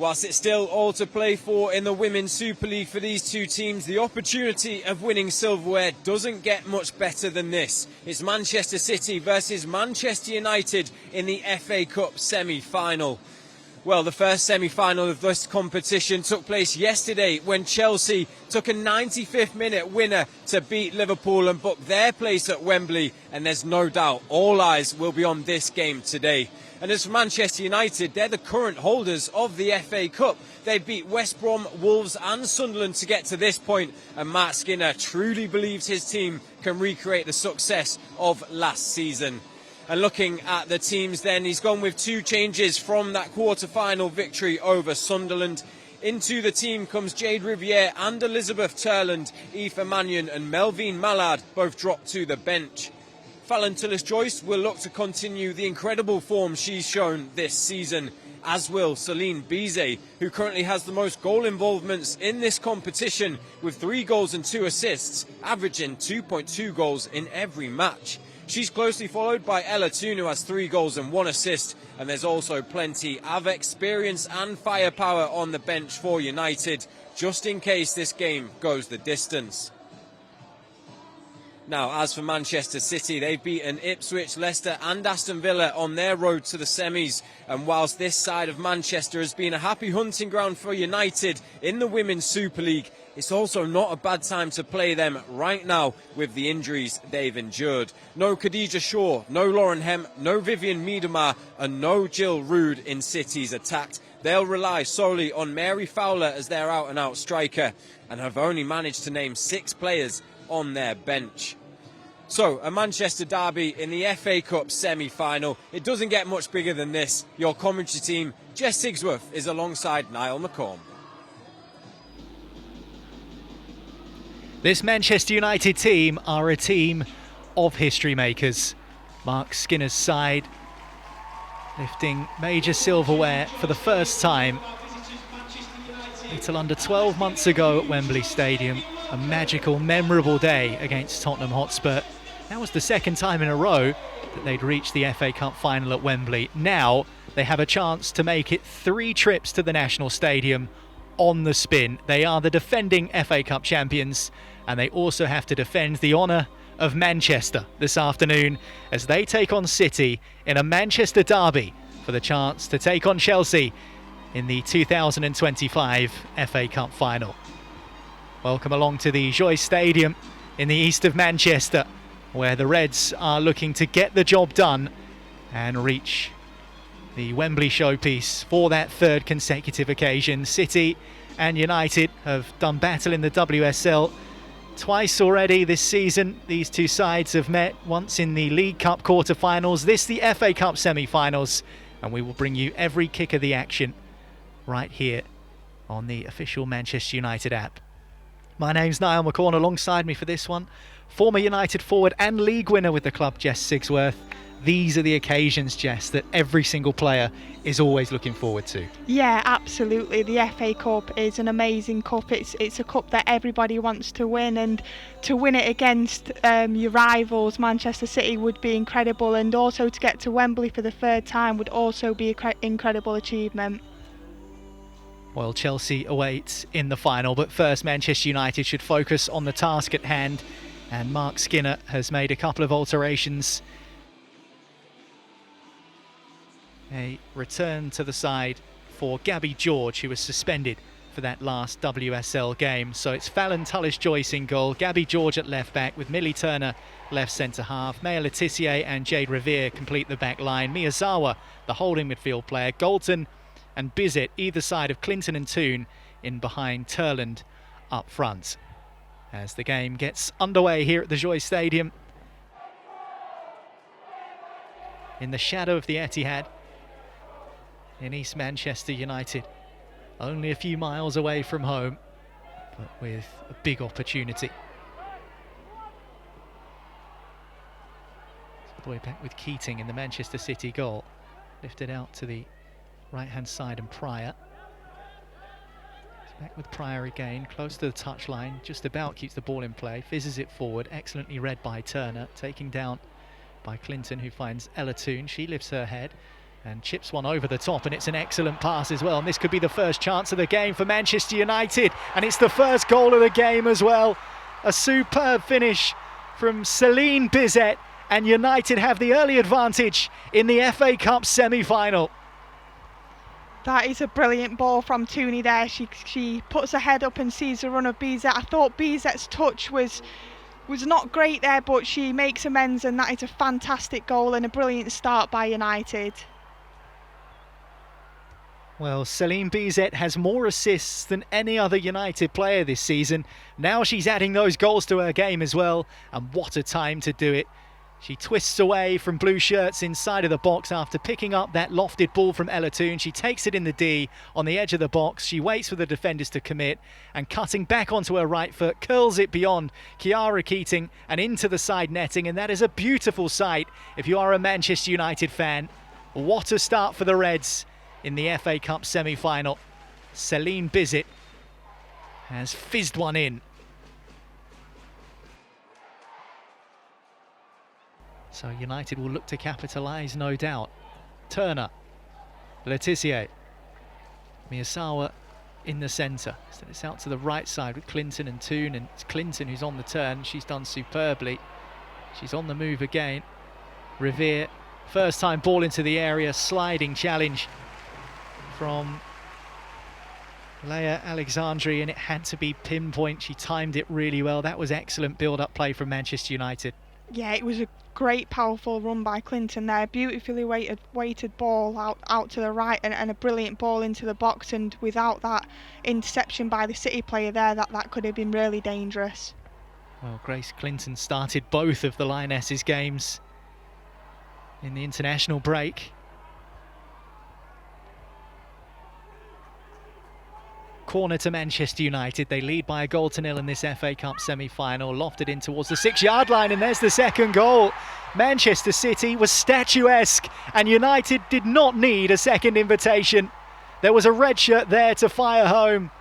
Whilst it's still all to play for in the Women's Super League for these two teams, the opportunity of winning silverware doesn't get much better than this. It's Manchester City versus Manchester United in the FA Cup semi-final. Well, the first semi-final of this competition took place yesterday when Chelsea took a 95th minute winner to beat Liverpool and book their place at Wembley. And there's no doubt all eyes will be on this game today. And as for Manchester United, they're the current holders of the FA Cup. They beat West Brom, Wolves and Sunderland to get to this point. And Mark Skinner truly believes his team can recreate the success of last season. And looking at the teams then, he's gone with two changes from that quarter-final victory over Sunderland. Into the team comes Jade Riviere and Elizabeth Turland. Aoife Mannion and Melvine Mallard both dropped to the bench. Fallon Tillis-Joyce will look to continue the incredible form she's shown this season, as will Celine Bizet, who currently has the most goal involvements in this competition with 3 goals and 2 assists, averaging 2.2 goals in every match. She's closely followed by Ella Toon, who has 3 goals and 1 assist, and there's also plenty of experience and firepower on the bench for United, just in case this game goes the distance. Now, as for Manchester City, they've beaten Ipswich, Leicester and Aston Villa on their road to the semis. And whilst this side of Manchester has been a happy hunting ground for United in the Women's Super League, it's also not a bad time to play them right now with the injuries they've endured. No Khadija Shaw, no Lauren Hemp, no Vivian Miedemar and no Jill Rood in City's attack. They'll rely solely on Mary Fowler as their out-and-out striker and have only managed to name 6 players on their bench. So, a Manchester derby in the FA Cup semi-final. It doesn't get much bigger than this. Your commentary team, Jess Sigsworth, is alongside Niall McCorm. This Manchester United team are a team of history makers. Mark Skinner's side lifting major silverware for the first time. A little under 12 months ago at Wembley Stadium. A magical, memorable day against Tottenham Hotspur. That was the second time in a row that they'd reached the FA Cup final at Wembley. Now they have a chance to make it 3 trips to the National Stadium on the spin. They are the defending FA Cup champions, and they also have to defend the honour of Manchester this afternoon as they take on City in a Manchester derby for the chance to take on Chelsea in the 2025 FA Cup final. Welcome along to the Joyce Stadium in the east of Manchester, where the Reds are looking to get the job done and reach the Wembley showpiece for that 3rd consecutive occasion. City and United have done battle in the WSL twice already this season. These two sides have met once in the League Cup quarter-finals, this the FA Cup semi-finals, and we will bring you every kick of the action right here on the official Manchester United app. My name's Niall McCorm. Alongside me for this one, former United forward and league winner with the club, Jess Sigsworth. These are the occasions, Jess, that every single player is always looking forward to. Yeah, absolutely. The FA Cup is an amazing cup. It's a cup that everybody wants to win, and to win it against your rivals, Manchester City, would be incredible, and also to get to Wembley for the 3rd time would also be an incredible achievement. Well, Chelsea awaits in the final, but first Manchester United should focus on the task at hand, and Mark Skinner has made a couple of alterations. A return to the side for Gabby George, who was suspended for that last WSL game. So it's Fallon Tullis-Joyce in goal, Gabby George at left back with Millie Turner left centre half. Maya Letitia and Jade Revere complete the back line. Miyazawa, the holding midfield player. Galton and Bizet either side of Clinton and Toon in behind Turland up front. As the game gets underway here at the Joyce Stadium in the shadow of the Etihad in East Manchester United, only a few miles away from home, but with a big opportunity. All the way back with Keating in the Manchester City goal, lifted out to the right-hand side, and Pryor. Back with Pryor again, close to the touchline, just about keeps the ball in play, fizzes it forward, excellently read by Turner, taking down by Clinton, who finds Ella Toon. She lifts her head, and chips one over the top, and it's an excellent pass as well. And this could be the first chance of the game for Manchester United, and it's the first goal of the game as well. A superb finish from Céline Bizet, and United have the early advantage in the FA Cup semi-final. That is a brilliant ball from Tooney there. She puts her head up and sees the run of Bizet. I thought Bizet's touch was not great there, but she makes amends, and that is a fantastic goal and a brilliant start by United. Well, Céline Bizet has more assists than any other United player this season. Now she's adding those goals to her game as well, and what a time to do it. She twists away from blue shirts inside of the box after picking up that lofted ball from Ella Toon. She takes it in the D on the edge of the box. She waits for the defenders to commit, and cutting back onto her right foot, curls it beyond Chiara Keating and into the side netting, and that is a beautiful sight if you are a Manchester United fan. What a start for the Reds in the FA Cup semi-final. Céline Bizet has fizzed one in. So United will look to capitalise, no doubt. Turner, Letitia, Miyazawa in the centre. So it's out to the right side with Clinton and Toon, and it's Clinton who's on the turn. She's done superbly. She's on the move again. Revere, first time ball into the area, sliding challenge from Leia Alexandri, and it had to be pinpoint. She timed it really well. That was excellent build-up play from Manchester United. Yeah, it was a great, powerful run by Clinton there. Beautifully weighted ball out to the right, and a brilliant ball into the box. And without that interception by the City player there, that could have been really dangerous. Well, Grace Clinton started both of the Lionesses' games in the international break. Corner to Manchester United. They lead by a 1-0 in this FA Cup semi-final. Lofted in towards the 6-yard line, and there's the second goal. Manchester City was statuesque, and United did not need a second invitation. There was a red shirt there to fire home.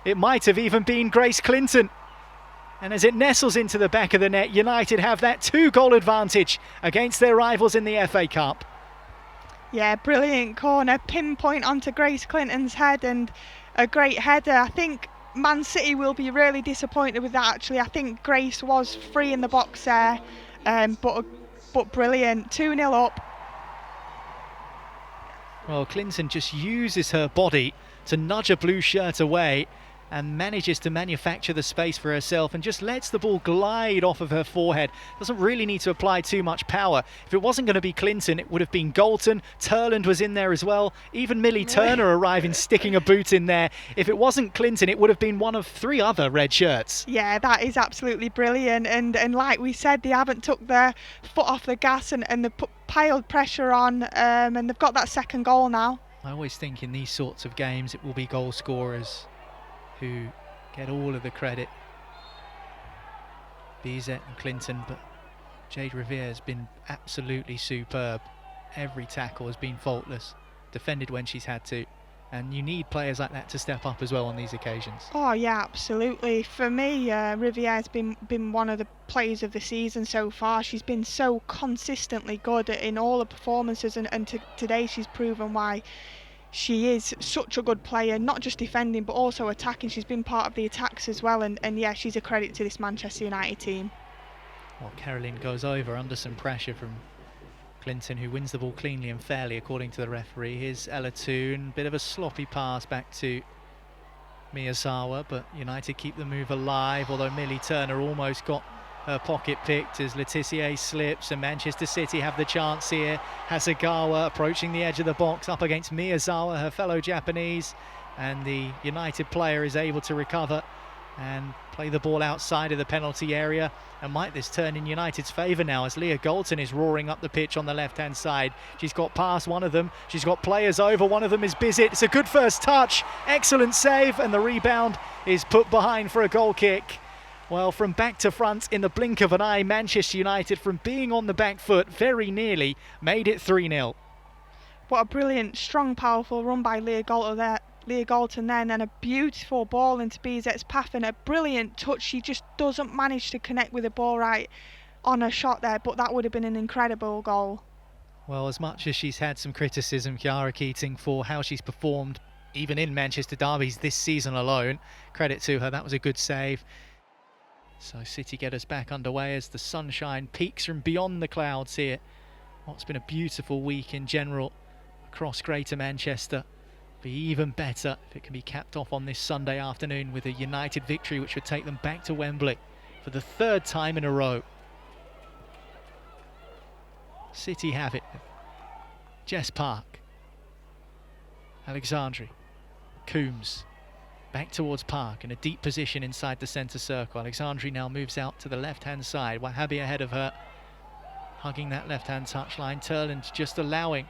It might have even been Grace Clinton. And as it nestles into the back of the net, United have that 2-goal advantage against their rivals in the FA Cup. Yeah, brilliant corner, pinpoint onto Grace Clinton's head, and a great header. I think Man City will be really disappointed with that, actually. I think Grace was free in the box there, but brilliant. 2-0 up. Well, Clinton just uses her body to nudge a blue shirt away and manages to manufacture the space for herself and just lets the ball glide off of her forehead. Doesn't really need to apply too much power. If it wasn't going to be Clinton, it would have been Galton. Turland was in there as well. Even Millie Turner arriving, sticking a boot in there. If it wasn't Clinton, it would have been one of 3 other red shirts. Yeah, that is absolutely brilliant. And like we said, they haven't took their foot off the gas, and they've piled pressure on, and they've got that second goal now. I always think in these sorts of games it will be goal scorers who get all of the credit. Bizet and Clinton, but Jade Revere has been absolutely superb. Every tackle has been faultless, defended when she's had to, and you need players like that to step up as well on these occasions. Oh yeah, absolutely. For me, Riviere's been one of the players of the season so far. She's been so consistently good in all the performances, and today she's proven why she is such a good player, not just defending but also attacking. She's been part of the attacks as well, and yeah, she's a credit to this Manchester United team. Well, Caroline goes over under some pressure from Clinton, who wins the ball cleanly and fairly according to the referee. Here's Ella Toon, bit of a sloppy pass back to Miyazawa, but United keep the move alive, although Millie Turner almost got her pocket picked as Letitia slips, and Manchester City have the chance here. Hasegawa approaching the edge of the box up against Miyazawa, her fellow Japanese, and the United player is able to recover and play the ball outside of the penalty area. And might this turn in United's favour now as Leah Galton is roaring up the pitch on the left-hand side. She's got past one of them, she's got players over, one of them is Bizet. It's a good first touch, excellent save, and the rebound is put behind for a goal kick. Well, from back to front in the blink of an eye, Manchester United, from being on the back foot, very nearly made it 3-0. What a brilliant, strong, powerful run by Leah Galton there, and then a beautiful ball into Bizet's path, and a brilliant touch. She just doesn't manage to connect with the ball right on her shot there, but that would have been an incredible goal. Well, as much as she's had some criticism, Chiara Keating, for how she's performed, even in Manchester derbies this season alone, credit to her, that was a good save. So City get us back underway as the sunshine peeks from beyond the clouds here. What's been a beautiful week in general across Greater Manchester. Be even better if it can be capped off on this Sunday afternoon with a United victory, which would take them back to Wembley for the 3rd time in a row. City have it. Jess Park, Alexandri, Coombs, back towards Park in a deep position inside the centre circle. Alexandri now moves out to the left-hand side. Wahhabi ahead of her, hugging that left-hand touchline. Turland just allowing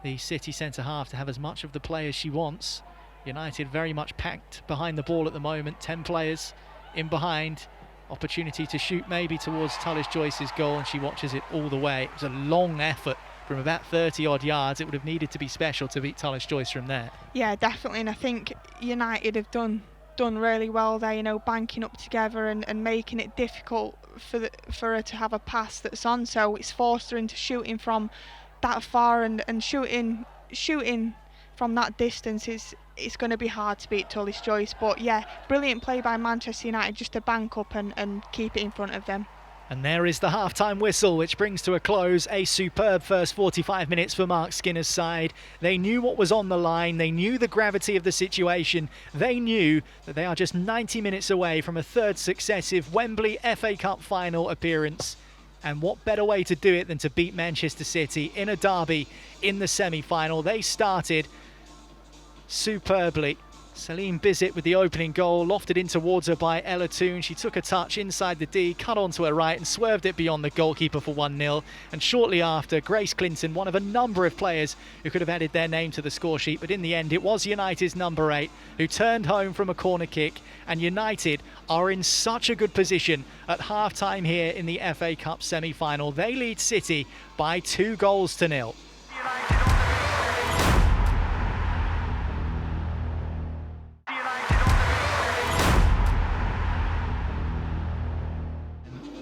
the City centre-half to have as much of the play as she wants. United very much packed behind the ball at the moment. 10 players in behind. Opportunity to shoot maybe towards Tullis Joyce's goal, and she watches it all the way. It was a long effort from about 30 odd yards. It would have needed to be special to beat Tullis Joyce from there. Yeah, definitely, and I think United have done really well there, you know, banking up together and making it difficult for her to have a pass that's on, so it's forced her into shooting from that far, and shooting from that distance it's going to be hard to beat Tullis Joyce. But yeah, brilliant play by Manchester United just to bank up and keep it in front of them. And there is the half-time whistle, which brings to a close a superb first 45 minutes for Mark Skinner's side. They knew what was on the line. They knew the gravity of the situation. They knew that they are just 90 minutes away from a 3rd successive Wembley FA Cup final appearance. And what better way to do it than to beat Manchester City in a derby in the semi-final. They started superbly. Celine Bizet with the opening goal, lofted in towards her by Ella Toon. She took a touch inside the D, cut onto her right and swerved it beyond the goalkeeper for 1-0. And shortly after, Grace Clinton, one of a number of players who could have added their name to the score sheet, but in the end it was United's number 8 who turned home from a corner kick. And United are in such a good position at half-time here in the FA Cup semi-final. They lead City by 2-0.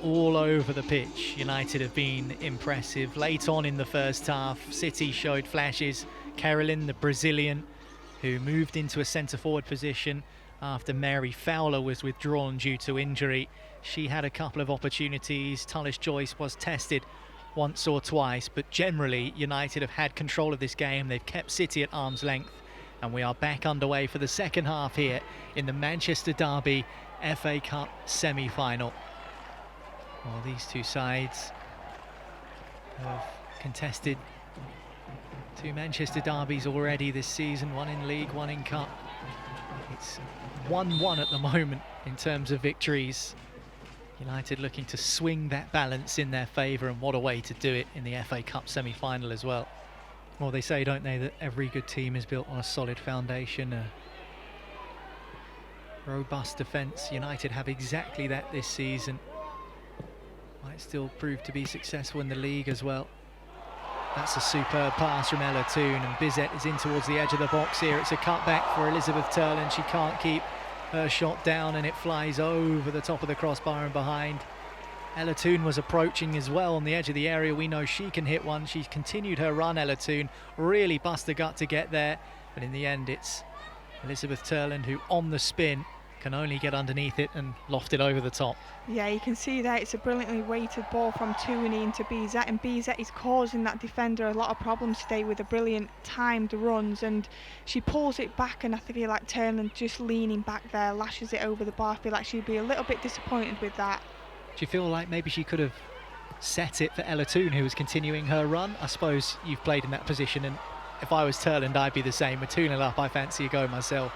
All over the pitch, United have been impressive. Late on in the first half, City showed flashes. Carolyn, the Brazilian, who moved into a centre-forward position after Mary Fowler was withdrawn due to injury. She had a couple of opportunities. Tullis Joyce was tested once or twice, but generally United have had control of this game. They've kept City at arm's length, and we are back underway for the second half here in the Manchester Derby FA Cup semi-final. Well, these two sides have contested 2 Manchester derbies already this season, one in League, one in Cup. It's 1-1 at the moment in terms of victories. United looking to swing that balance in their favour, and what a way to do it in the FA Cup semi-final as well. Well, they say, don't they, that every good team is built on a solid foundation, a robust defence. United have exactly that this season. Might still prove to be successful in the league as well. That's a superb pass from Ella Toon, and Bizet is in towards the edge of the box here. It's a cutback for Elizabeth Turland. She can't keep her shot down, and it flies over the top of the crossbar and behind. Ella Toon was approaching as well on the edge of the area. We know she can hit one. She's continued her run, Ella Toon. Really bust a gut to get there, but in the end it's Elizabeth Turland who, on the spin, can only get underneath it and loft it over the top. Yeah, you can see there it's a brilliantly weighted ball from Tooney into Bizet, and Bizet is causing that defender a lot of problems today with the brilliant timed runs, and she pulls it back, and I feel like Turland just leaning back there, lashes it over the bar. I feel like she'd be a little bit disappointed with that. Do you feel like maybe she could have set it for Ella Toon, who was continuing her run? I suppose you've played in that position, and if I was Turland, I'd be the same. With 2-0 up, I fancy a go myself.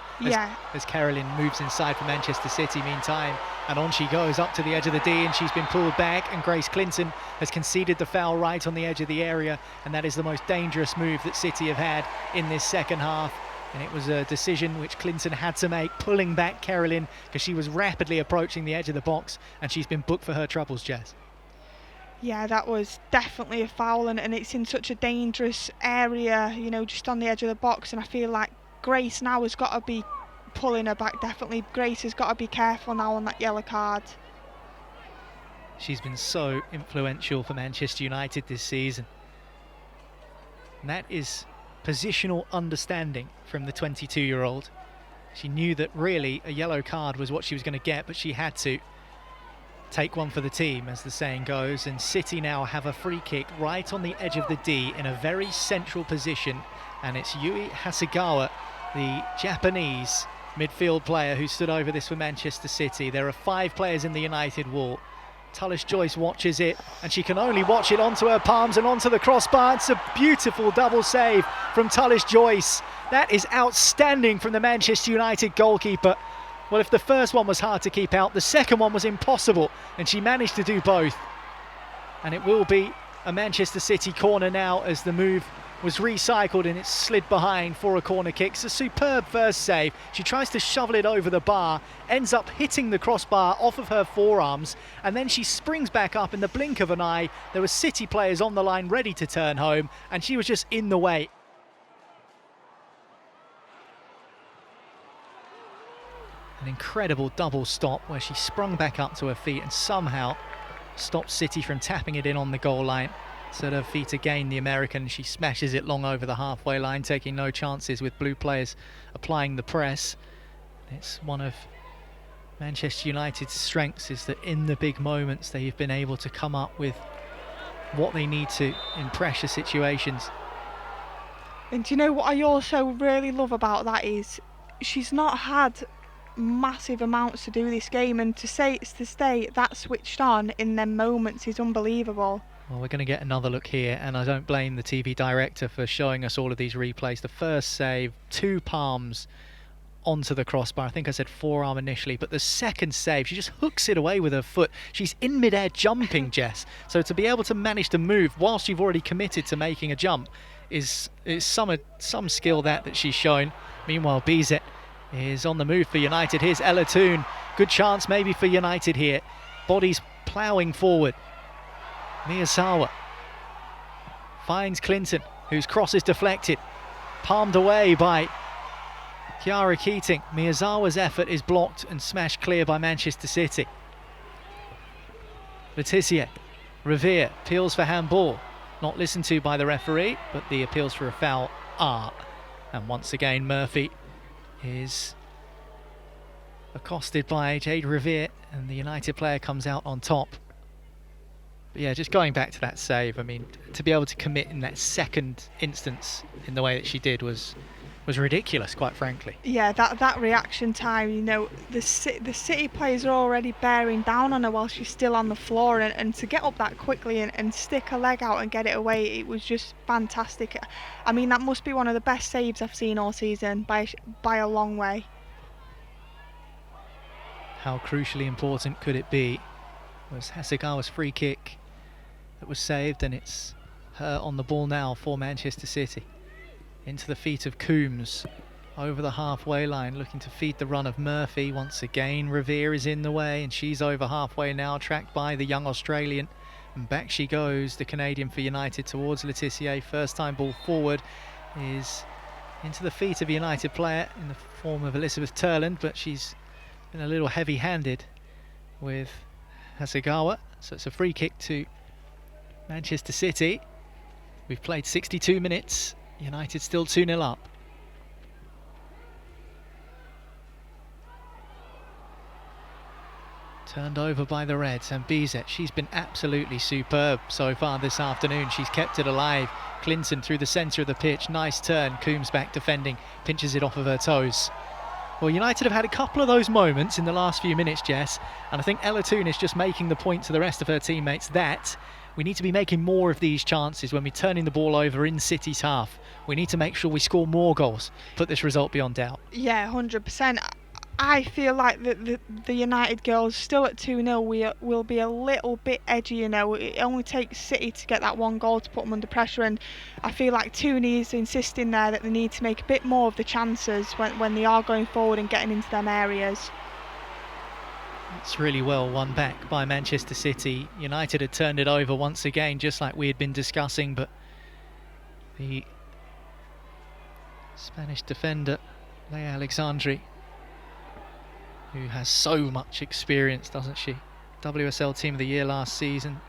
As Carolyn moves inside for Manchester City meantime, and on she goes up to the edge of the D, and she's been pulled back, and Grace Clinton has conceded the foul right on the edge of the area, and that is the most dangerous move that City have had in this second half. And it was a decision which Clinton had to make, pulling back Carolyn, because she was rapidly approaching the edge of the box, and she's been booked for her troubles, Jess. Yeah, that was definitely a foul, and it's in such a dangerous area, you know, just on the edge of the box, and I feel like Grace now has got to be pulling her back, definitely. Grace has got to be careful now on that yellow card. She's been so influential for Manchester United this season. And that is positional understanding from the 22-year-old. She knew that really a yellow card was what she was going to get, but she had to take one for the team, as the saying goes. And City now have a free kick right on the edge of the D in a very central position, and it's Yui Hasegawa, the Japanese midfield player who stood over this for Manchester City. There are 5 players in the United wall. Tullis Joyce watches it, and she can only watch it onto her palms and onto the crossbar. It's a beautiful double save from Tullis Joyce. That is outstanding from the Manchester United goalkeeper. Well, if the first one was hard to keep out, the second one was impossible, and she managed to do both. And it will be a Manchester City corner now, as the move was recycled and it's slid behind for a corner kick. It's a superb first save. She tries to shovel it over the bar, ends up hitting the crossbar off of her forearms, and then she springs back up in the blink of an eye. There were City players on the line ready to turn home, and she was just in the way. An incredible double stop where she sprung back up to her feet and somehow stopped City from tapping it in on the goal line. So at her feet again, the American, she smashes it long over the halfway line, taking no chances with blue players applying the press. It's one of Manchester United's strengths, is that in the big moments they've been able to come up with what they need to in pressure situations. And do you know what I also really love about that is she's not had massive amounts to do this game, and to stay that switched on in them moments is unbelievable. Well, we're going to get another look here, and I don't blame the TV director for showing us all of these replays. The first save, 2 palms onto the crossbar. I think I said forearm initially, but the second save, she just hooks it away with her foot. She's in midair jumping, Jess. So to be able to manage to move whilst you've already committed to making a jump is some skill that she's shown. Meanwhile, Bizet is on the move for United. Here's Ella Toon. Good chance maybe for United here. Bodies ploughing forward. Miyazawa finds Clinton, whose cross is deflected. Palmed away by Chiara Keating. Miyazawa's effort is blocked and smashed clear by Manchester City. Laetitia Revere appeals for handball. Not listened to by the referee, but the appeals for a foul are. And once again, Murphy is accosted by Jade Revere, and the United player comes out on top. But yeah, just going back to that save, I mean, to be able to commit in that second instance in the way that she did was ridiculous, quite frankly. Yeah, that reaction time, you know, the City players are already bearing down on her while she's still on the floor, and to get up that quickly and stick her leg out and get it away, it was just fantastic. I mean, that must be one of the best saves I've seen all season by a long way. How crucially important could it be? It was Hasegawa's free kick that was saved, and it's her on the ball now for Manchester City. Into the feet of Coombs, over the halfway line, looking to feed the run of Murphy. Once again, Revere is in the way, and she's over halfway now, tracked by the young Australian. And back she goes, the Canadian for United, towards Laetitia. First time ball forward is into the feet of a United player in the form of Elizabeth Turland, but she's been a little heavy-handed with Hasegawa. So it's a free kick to Manchester City. We've played 62 minutes. United still 2-0 up. Turned over by the Reds, and Bizet, she's been absolutely superb so far this afternoon. She's kept it alive. Clinton through the centre of the pitch, nice turn. Coombs back defending, pinches it off of her toes. Well, United have had a couple of those moments in the last few minutes, Jess, and I think Ella Toon is just making the point to the rest of her teammates that we need to be making more of these chances when we're turning the ball over in City's half. We need to make sure we score more goals, put this result beyond doubt. Yeah, 100%. I feel like the United girls still at 2-0 will be a little bit edgy, you know. It only takes City to get that one goal to put them under pressure, and I feel like Tooney is insisting there that they need to make a bit more of the chances when they are going forward and getting into them areas. It's really well won back by Manchester City. United had turned it over once again, just like we had been discussing, but the Spanish defender, Lea Alexandri, who has so much experience, doesn't she? WSL Team of the Year last season,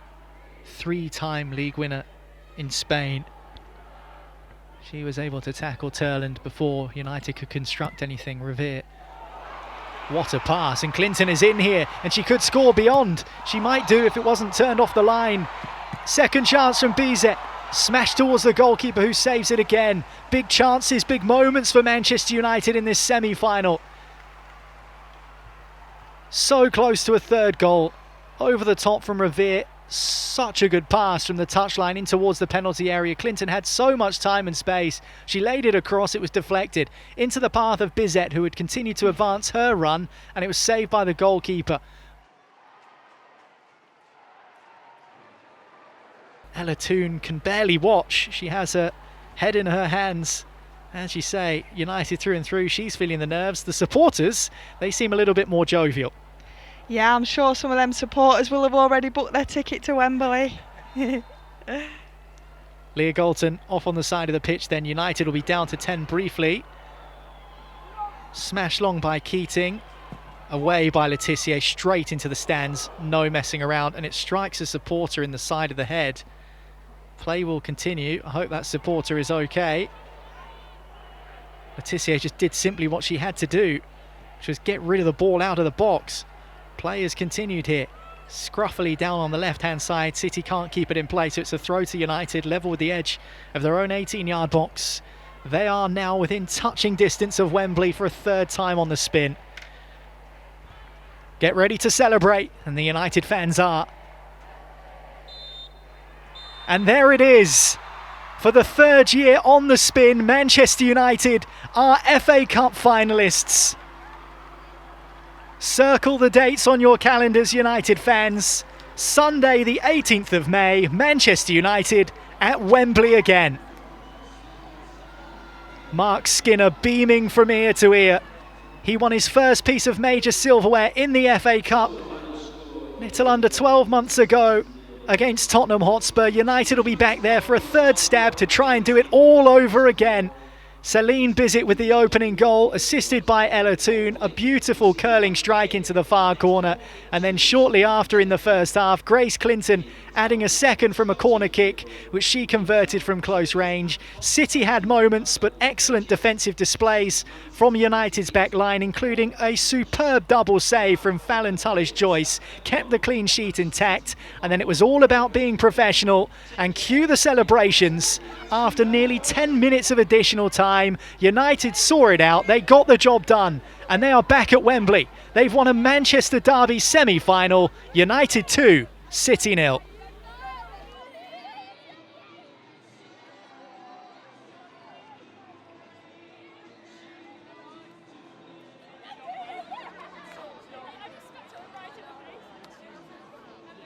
3-time league winner in Spain. She was able to tackle Turland before United could construct anything. Revere. What a pass, and Clinton is in here, and she could score beyond. She might do if it wasn't turned off the line. Second chance from Bizet. Smashed towards the goalkeeper, who saves it again. Big chances, big moments for Manchester United in this semi-final. So close to a third goal. Over the top from Revere. Such a good pass from the touchline in towards the penalty area. Clinton had so much time and space. She laid it across, it was deflected into the path of Bizet, who would continue to advance her run, and it was saved by the goalkeeper. Ella Toon can barely watch. She has her head in her hands. As you say, United through and through. She's feeling the nerves. The supporters, they seem a little bit more jovial. Yeah, I'm sure some of them supporters will have already booked their ticket to Wembley. Leah Galton off on the side of the pitch then. United will be down to 10 briefly. Smashed long by Keating. Away by Letitia, straight into the stands. No messing around, and it strikes a supporter in the side of the head. Play will continue. I hope that supporter is okay. Letitia just did simply what she had to do, which was get rid of the ball out of the box. Play has continued here. Scruffily down on the left-hand side. City can't keep it in play, so it's a throw to United, level with the edge of their own 18-yard box. They are now within touching distance of Wembley for a third time on the spin. Get ready to celebrate, and the United fans are. And there it is. For the third year on the spin, Manchester United are FA Cup finalists. Circle the dates on your calendars, United fans. Sunday the 18th of May, Manchester United at Wembley again. Mark Skinner beaming from ear to ear. He won his first piece of major silverware in the FA Cup little under 12 months ago against Tottenham Hotspur. United will be back there for a third stab to try and do it all over again. Celine Bizet with the opening goal, assisted by Ella Toon. A beautiful curling strike into the far corner. And then shortly after in the first half, Grace Clinton adding a second from a corner kick, which she converted from close range. City had moments, but excellent defensive displays from United's back line, including a superb double save from Fallon Tullis-Joyce. Kept the clean sheet intact, and then it was all about being professional. And cue the celebrations. After nearly 10 minutes of additional time, United saw it out, they got the job done, and they are back at Wembley. They've won a Manchester Derby semi-final. United 2, City 0.